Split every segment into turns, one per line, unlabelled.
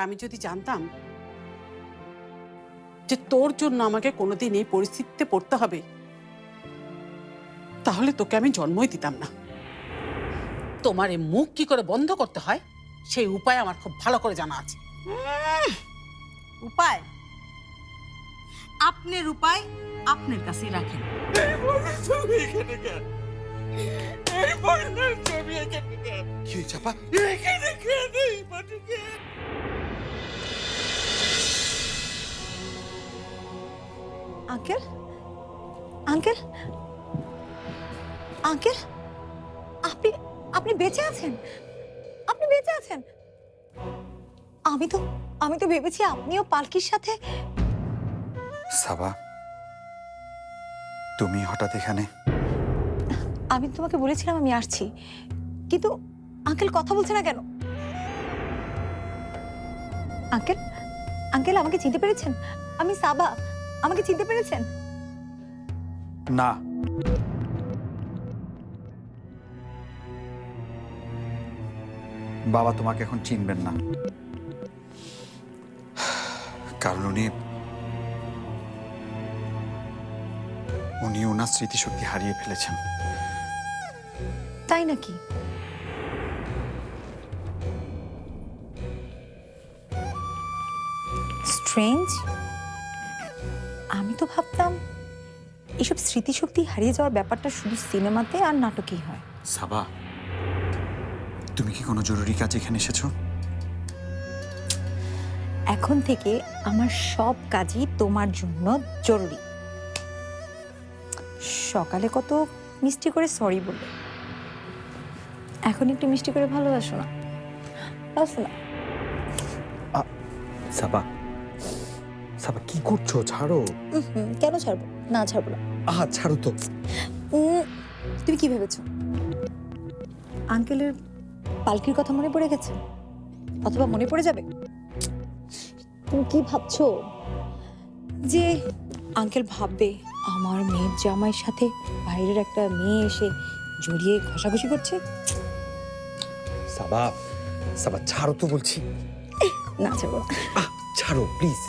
আমি যদি জানতাম যে তোর জন্য আমাকে কোনোদিন এই পরিস্থিতিতে পড়তে হবে, তাহলে তোকে আমি জন্মই দিতাম না। তোমার এই মুখ কি করে বন্ধ করতে হয় সেই উপায় আমার খুব ভালো করে জানা আছে।
উপায়? আপনার উপায় আপনার কাছেই রাখেন।
কি চাপা?
আঙ্কেল, আঙ্কেল, আঙ্কেল, আপনি আপনি বেঁচে আছেন? আপনি বেঁচে আছেন? আমি তো ভেবেছি আপনিও পালকির সাথে।
সাবা, তুমি হঠাৎ এখানে?
আমি তোমাকে বলেছিলাম আমি আসছি, কিন্তু আঙ্কেল কথা বলছে না কেন? আঙ্কেল, আঙ্কেল আমাকে চিনতে পেরেছেন? আমি সাবা, আমাকে চিনতে পেরেছেন?
না, বাবা তোমাকে এখন চিনবেন না, কারণ উনি ওনার স্মৃতিশক্তি হারিয়ে ফেলেছেন।
তাই নাকি? স্ট্রেঞ্জ। আমি তো ভাবতাম এসব স্মৃতিশক্তি হারিয়ে যাওয়ার ব্যাপারটা শুধু সিনেমাতে আর নাটকেই হয়।
সাবা, তুমি কি কোনো জরুরি কাজ এখানে এসেছো?
এখন থেকে আমার সব কাজই তোমার জন্য জরুরি। সকালে কত মিষ্টি করে সরি বললে, এখন একটু মিষ্টি করে ভালোবাসো না? বাসো না?
সাবা, সাবা কি করছো? ছাড়ো।
কেন ছাড়বো? না ছাড়বো না।
ছাড়ো তো।
তুমি কি ভেবেছো আঙ্কেলের পালকির কথা মনে পড়ে গেছে, অথবা মনে পড়ে যাবে? তুমি কি ভাবছো যে আঙ্কেল ভাববে আমার মেয়ের জামাইয়ের সাথে বাইরের একটা মেয়ে এসে জড়িয়ে ঘষাঘষি করছে?
সাবা, সাবা ছাড়ো তো বলছি।
না ছাড়বো না।
ছাড়ো প্লিজ।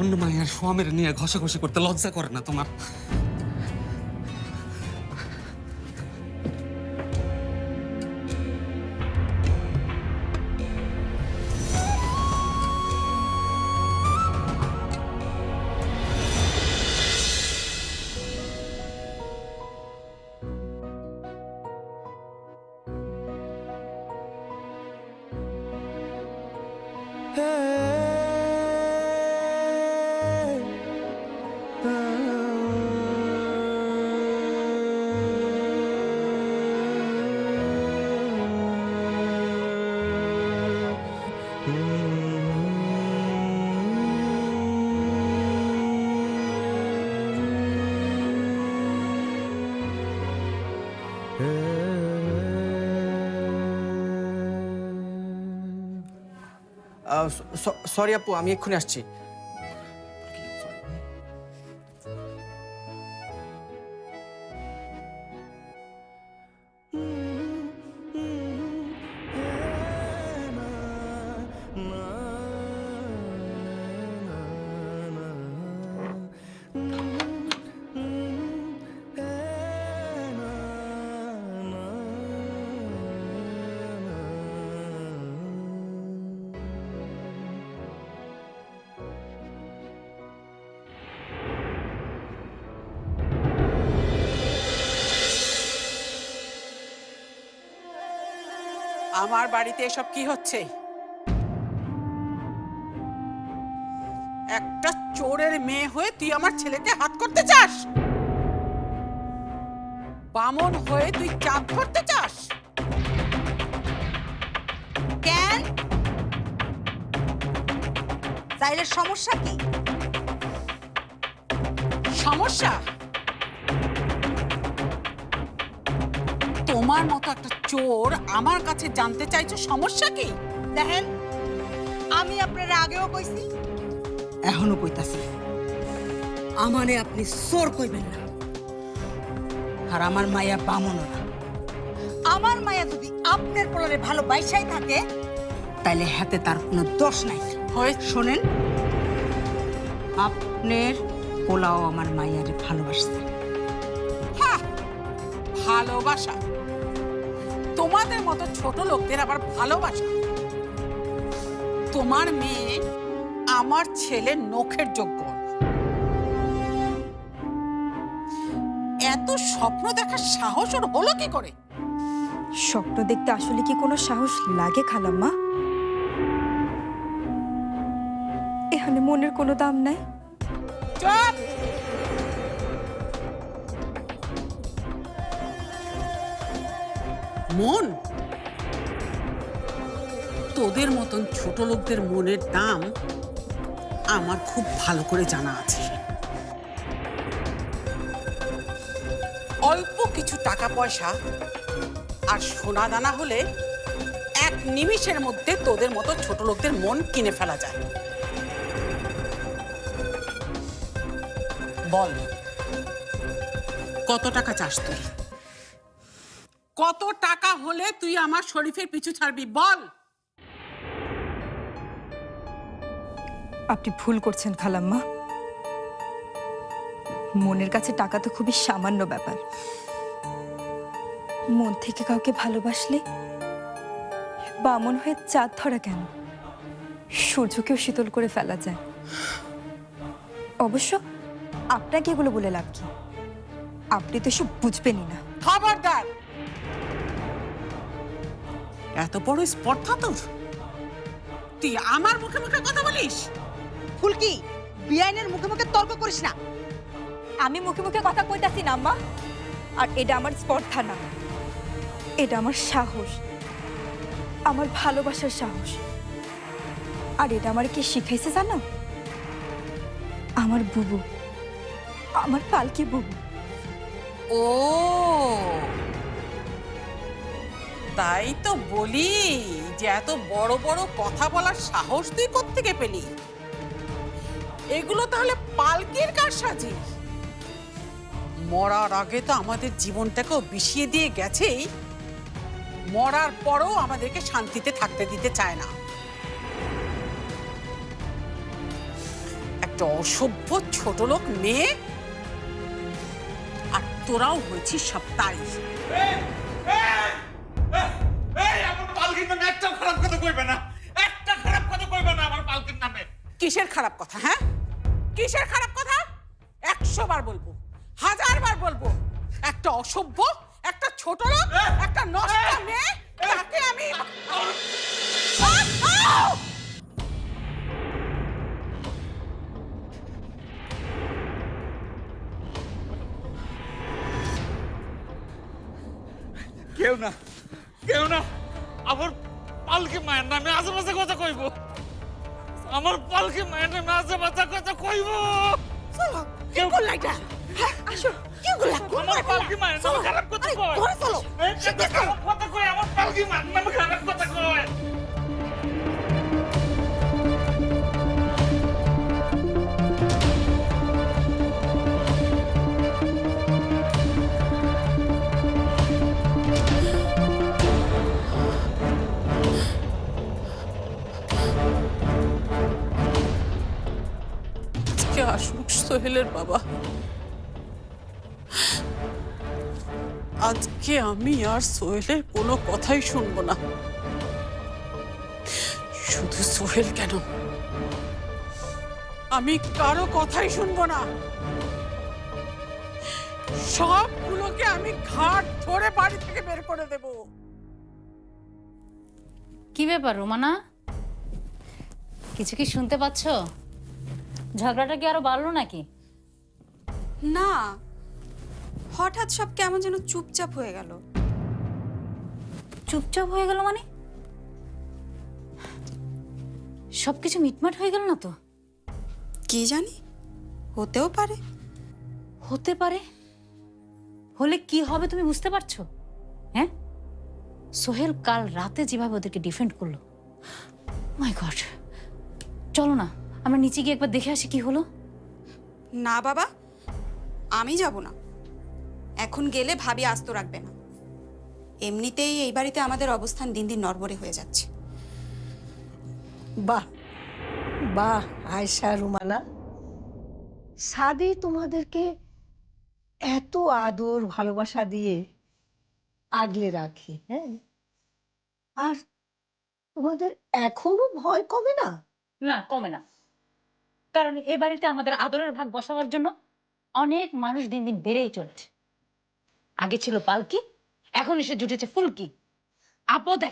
অন্য মায়ের স্বামীর নিয়ে ঘষাঘষি করতে লজ্জা করে না তোমার?
সরি আপু, আমি এক্ষুনি আসছি।
আমার বাড়িতে এসব কি হচ্ছে? একটা চোরের মেয়ে হয়ে তুই আমার ছেলেকে হাত করতে চাস? বামন হয়ে তুই চাপ ধরতে চাস?
কেন? সাইলের সমস্যা কি?
সমস্যা? তোমার মতো একটা চোর আমার কাছে জানতে চাইছো সমস্যা কি?
দেখেন, আমি আপনার আগেও কইছি, এখনো কইতাছি, আমারে আপনি চোর কইবেন না। আর আমার মায়া বামনও না। আমার মায়া যদি আপনার পোলারে ভালোবাসাই থাকে, তাইলে হাতে তার কোনো দোষ নাই।
হয়
শোনেন, আপনার পোলাও আমার মায়ারে ভালোবাসছে।
হ্যাঁ, ভালোবাসা? তোমাদের মতো ছোট লোকদের আবার ভালোবাসা? তোমার মেয়ে আমার ছেলের নখের যোগ্য। এত স্বপ্ন দেখার সাহস ওর হলো কি করে?
স্বপ্ন দেখতে আসলে কি কোনো সাহস লাগে খালাম্মা? এখানে মনের কোনো দাম নাই।
চুপ! মন? তোদের মতন ছোট লোকদের মনের দাম আমার খুব ভালো করে জানা আছে। অল্প কিছু টাকা পয়সা আর সোনা দানা হলে এক নিমিষের মধ্যে তোদের মতো ছোট লোকদের মন কিনে ফেলা যায়। বল, কত টাকা চাস তুই? কত টাকা হলে তুই আমার শরীফের পিছু ছাড়বি? বল।
আপনি ভুল করছেন খালাম্মা। মনের কাছে টাকা তো খুবই সামান্য ব্যাপার। মন থেকে কাউকে ভালোবাসলে বামন হয়ে চাঁদ ধরা কেন, সূর্যকেও শীতল করে ফেলা যায়। অবশ্য আপনাকে এগুলো বলে লাভ কি? আপনি তো সব বুঝবেনই না।
খবরদার! এত বড় স্পর্ধা তোর? তুই আমার মুখে মুখে কথা বলিস?
ফুলকি, বিআইনের মুখে মুখে তর্ক করিস না।
আমি মুখে মুখে কথা কইতাছি না আম্মা। আর এটা আমার স্পর্ধা না, এটা আমার সাহস, আমার ভালোবাসার সাহস। আর এটা আমার কে শিখাইছে জানো? আমার বুবু, আমার পালকি বুবু।
ও, তাই তো বলি যে এত বড় বড় কথা বলার সাহস তুই কোত্থেকে পেলি? এগুলো তাহলে পালকির কারসাজি? মরার আগে তো আমাদের জীবনটাকেও বিষিয়ে দিয়ে গেছেই, মরার পরও আমাদেরকে শান্তিতে থাকতে দিতে চায় না। একটা অসভ্য ছোট লোক মেয়ে, আর তোরাও হয়েছিস সব তাই।
আমার পালকির নামে একটা খারাপ কথা কইবে না, একটা খারাপ কথা কইবে না আমার পালকির নামে।
কিসের খারাপ কথা? হ্যাঁ, কিসের খারাপ কথা? 100 বার বলবো, 1000 বার বলবো, একটা অসভ্য, একটা ছোট লোক, একটা নষ্ট মেয়ে, তাকে আমি
কেউ না, কেউ না আমার পালকি মায়ের নামে আশেপাশে কথা কইব। আমার পালকি মায়ের নামে আশেপাশে কথা কইব।
কি করলা এটা? আসো, কি করলা?
আমার পালকি মায়ের নামে খারাপ কথা কয়।
ঘরে চলো।
খারাপ কথা কয়, আমার পালকি মায়ের নামে খারাপ কথা কয়।
আজকে আসুক সোহেলের বাবা। আজকে আমি আর সোহেলের কোনো কথাই শুনবো না। শুধু সোহেল কেন, আমি কারো কথাই শুনবো না। সবগুলোকে আমি ঘাট ধরে বাড়ি থেকে বের করে দেব।
কি ব্যাপার রোমানা, কিছু কি শুনতে পাচ্ছ? ঝগড়াটা কি আরো বাড়লো নাকি?
না, হঠাৎ সব কেমন যেন চুপচাপ হয়ে গেল।
চুপচাপ হয়ে গেল মানে? সবকিছু মিটমাট হয়ে গেল না তো?
কি জানি, হতেও পারে।
হতে পারে, হলে কি হবে তুমি বুঝতে পারছো? হ্যাঁ, সোহেল কাল রাতে যেভাবে ওদেরকে ডিফেন্ড করলো, মাই গড। চলো না আমরা নিচে গিয়ে একবার দেখে আসি কি হলো।
না বাবা, আমি যাব না। এখন গেলে ভাবি আস্ত রাখবে না। এমনিতেই এই বাড়িতে আমাদের অবস্থান দিন দিন নড়বড়ে হয়ে যাচ্ছে।
বাহ বাহ, আয়শা রুমানা, সাদি তোমাদেরকে এত আদর ভালোবাসা দিয়ে আগলে রাখে, হ্যাঁ, আর তোমাদের এখনো ভয় কমে না?
না, কমে না, কারণ এ বাড়িতে আমাদের আদরের ভাগ বসাবার জন্য অনেক মানুষ দিন দিন বেড়েই চলেছে। আগে ছিল পালকি, এখন এসে জুটেছে ফুলকি। আপদে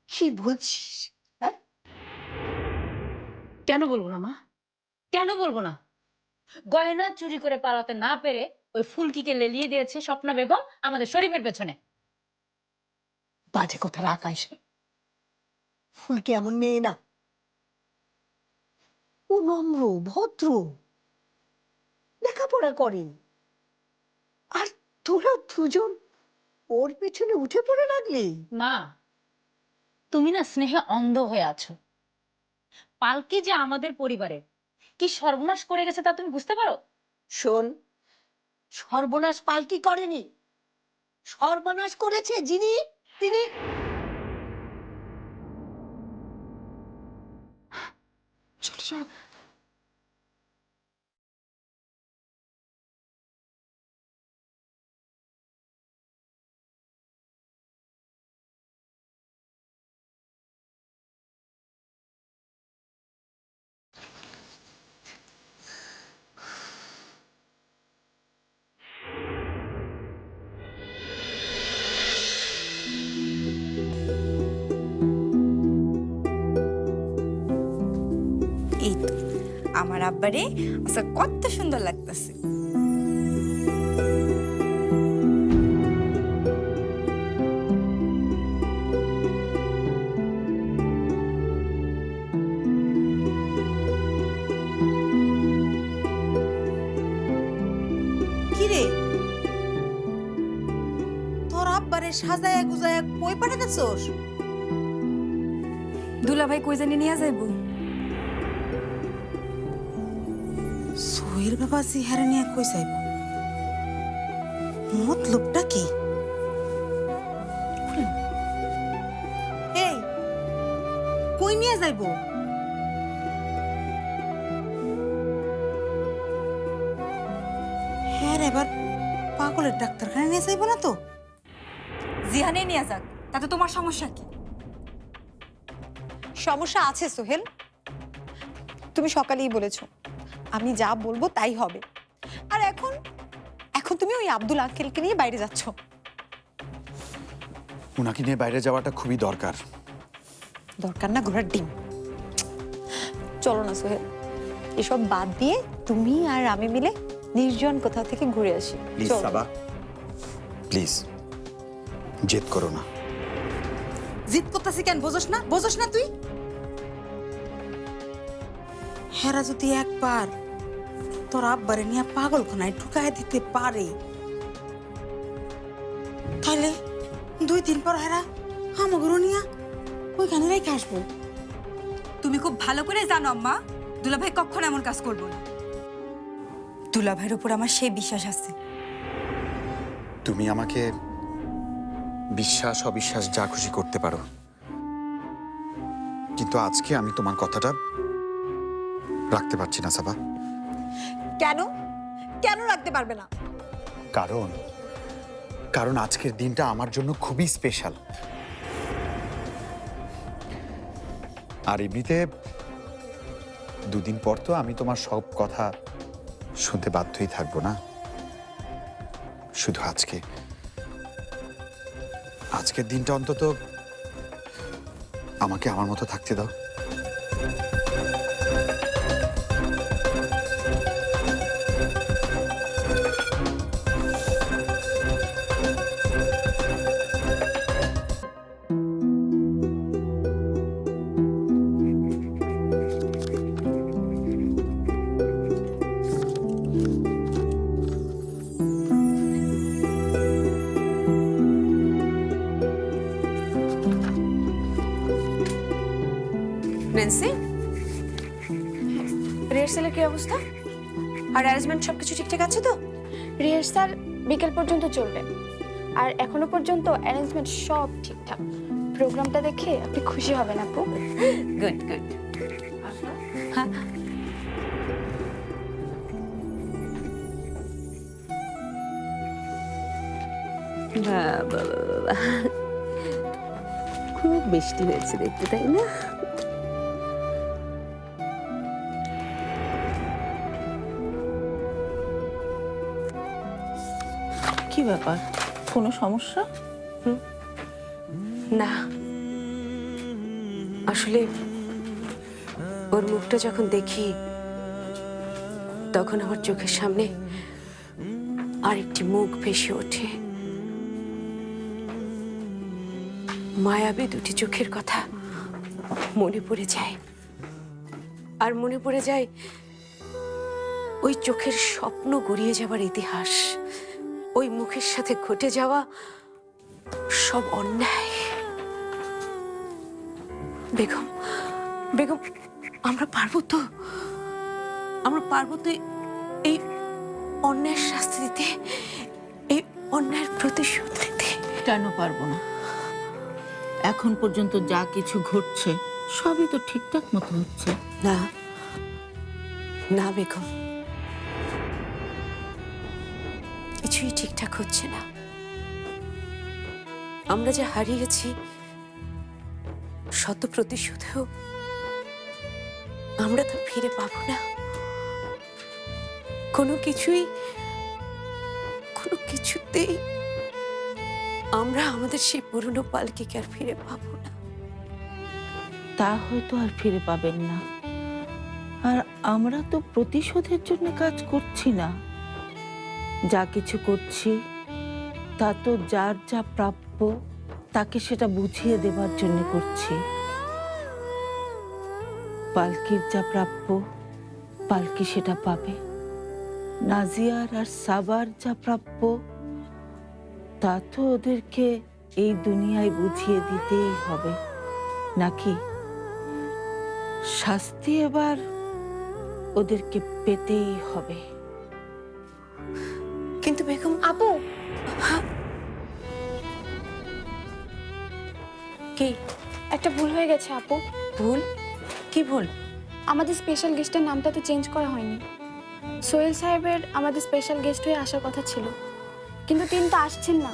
কি বলছিস? হ্যাঁ,
কেন বলবো না মা, কেন বলবো না? গয়না চুরি করে পালাতে না পেরে ওই ফুলকিকে লেলিয়ে দিয়েছে স্বপ্না বেগম আমাদের শরীফের পেছনে।
বাজে কথা রাখ আয়শা, ফুলকি এমন মেয়ে না, ও নম্র ভদ্র, লেখাপড়া করেন, আর তোরা দুজন ওর পেছনে উঠে পড়ে লাগলি।
মা, তুমি না স্নেহে অন্ধ হয়ে আছো। পালকি যে আমাদের পরিবারের কি সর্বনাশ করে গেছে তা তুমি বুঝতে পারো?
শোন, সর্বনাশ পালকি করেনি, সর্বনাশ করেছে যিনি, তিনি।
চলো চলো। এই তো আমার আব্বারে আচ্ছা কত সুন্দর লাগতেছে। কিরে, তোর আব্বারে সাজায় গুজায় কই পাঠাতেছস? দুলাভাই কই জানি নিয়ে যাইব। সোহেল বাবা চেহারা নিয়ে কই যাইব? মতলবটা কি? এই কই নিয়ে যাইব? হ্যাঁ রে, এবার পাগলের ডাক্তারখানা নিয়ে যাইব না তো?
জিহানে নিয়ে যাক, তাতে তোমার সমস্যা কি? সমস্যা আছে সোহেল, তুমি সকালেই বলেছো আমি যা বলবো তাই হবে, আর এখন এখন তুমি ওই আব্দুল আঙ্কেলকে নিয়ে বাইরে যাচ্ছ।
ওনাকে নিয়ে বাইরে যাওয়াটা খুবই দরকার।
দরকার না ঘোড়ার ডিম। চলো না সোহেল, এসব বাদ দিয়ে তুমি আর আমি মিলে নির্জন কোথাও থেকে ঘুরে আসি।
প্লিজ
চলো।
সাবা, প্লিজ জেদ করো না।
জিদ করতেছি কেন? বোঝস না? বোঝস না তুই? হেরা যদি একবার তোর আব্বারে নিয়ে পাগলখানায় ঢুকায় দিতে পারে, তাহলে 2 দিন পর হেরা আমাগুলো নিয়ে ওইখানে রেখে আসবো।
তুমি খুব ভালো করে জানো আম্মা, দুলাভাই কখনো এমন কাজ করবো না। দুলাভাইয়ের উপর আমার সেই বিশ্বাস আছে।
তুমি আমাকে বিশ্বাস অবিশ্বাস যা খুশি করতে পারো, কিন্তু আজকে আমি তোমার কথাটা রাখতে পারছি না সাবা।
কেন কেন রাখতে পারবে না?
কারণ কারণ আজকের দিনটা আমার জন্য খুবই স্পেশাল। আর এমনিতে 2 দিন পর তো আমি তোমার সব কথা শুনতে বাধ্যই থাকবো না। শুধু আজকের দিনটা অন্তত আমাকে আমার মতো থাকতে দাও।
ন্যান্সি, রিহার্সালের কি অবস্থা? আর অ্যারেঞ্জমেন্ট সবকিছু ঠিকঠাক আছে তো?
রিহার্সাল বিকেল পর্যন্ত চলবে, আর এখনো পর্যন্ত অ্যারেঞ্জমেন্ট সব ঠিকঠাক। প্রোগ্রামটা দেখে আপনি খুশি হবেন আপু।
Good good.
খুব মিষ্টি হয়েছে দেখতে, তাই না?
কি ব্যাপার, কোনো সমস্যা?
না, আসলে ওর মুখটা যখন দেখি তখন আমার চোখের সামনে আরেকটি মুখ ভেসে ওঠে। মায়াবী দুটি চোখের কথা মনে পড়ে যায়, আর মনে পড়ে যায় ওই চোখের স্বপ্ন গড়িয়ে যাওয়ার ইতিহাস, ওই মুখের সাথে ঘটে যাওয়া সব অন্যায়। বেগম, বেগম, আমরা পারবো তো? আমরা পারবো তো এই অন্যায়ের শাস্তি দিতে, এই অন্যায়ের প্রতিশোধ নিতে?
কেন পারবো না? এখন পর্যন্ত যা কিছু ঘটছে সবই তো ঠিকঠাক মতো হচ্ছে।
না না বেগম, কিছুই ঠিকঠাক হচ্ছে না। আমরা যা হারিয়েছি শত প্রতিশোধেও আমরা তা ফিরে পাবো না। কোনো কিছুতেই আমরা আমাদের সেই পুরনো পালকে আর ফিরে পাবো না।
তা হয়তো আর ফিরে পাবেন না, আর আমরা তো প্রতিশোধের জন্য কাজ করছি না। যা কিছু করছি তা তো যার যা প্রাপ্য তাকে সেটা বুঝিয়ে দেবার জন্য করছি। পালকির যা প্রাপ্য পালকি সেটা পাবে, নাজিয়ার আর সাবার যা প্রাপ্য তা তো ওদেরকে এই দুনিয়ায় বুঝিয়ে দিতেই হবে, নাকি? শাস্তি এবার ওদেরকে পেতেই হবে।
কিন্তু বেগম,
আপু,
কি
একটা ভুল হয়ে গেছে আপু।
ভুল? কি ভুল?
আমাদের স্পেশাল গেস্টের নামটা তো চেঞ্জ করা হয়নি। সোহেল সাহেবের আমাদের স্পেশাল গেস্ট হয়ে আসার কথা ছিল, কিন্তু তিনি তো আসছেন না।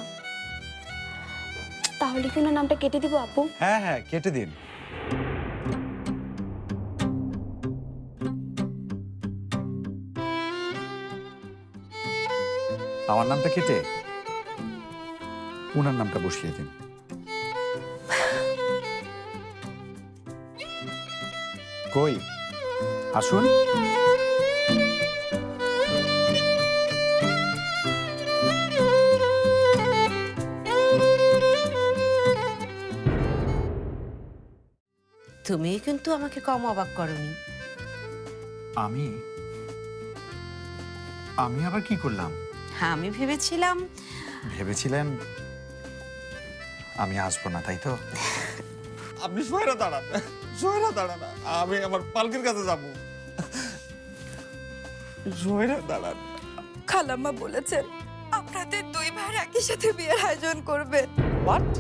তাহলে কি ওনার নামটা কেটে দিব আপু?
হ্যাঁ হ্যাঁ, কেটে দিন। আমার নামটা কেটে উনার নামটা বসিয়ে দিন। কই, আসুন।
তুমি কিন্তু আমাকে কম অবাক করনি।
আমি আবার কি করলাম?
হ্যাঁ, আমি ভেবেছিলাম।
ভেবেছিলেন আমি আসবো না, তাই তো?
আপনি সোহেরা দাঁড়ান, সোহেরা দাঁড়ান, আমি আমার পালকির কাছে যাব। সোহেরা দাঁড়ান।
খালাম্মা বলেছেন আপনাদের দুই ভাই একই সাথে বিয়ের আয়োজন করবে।
হোয়াট?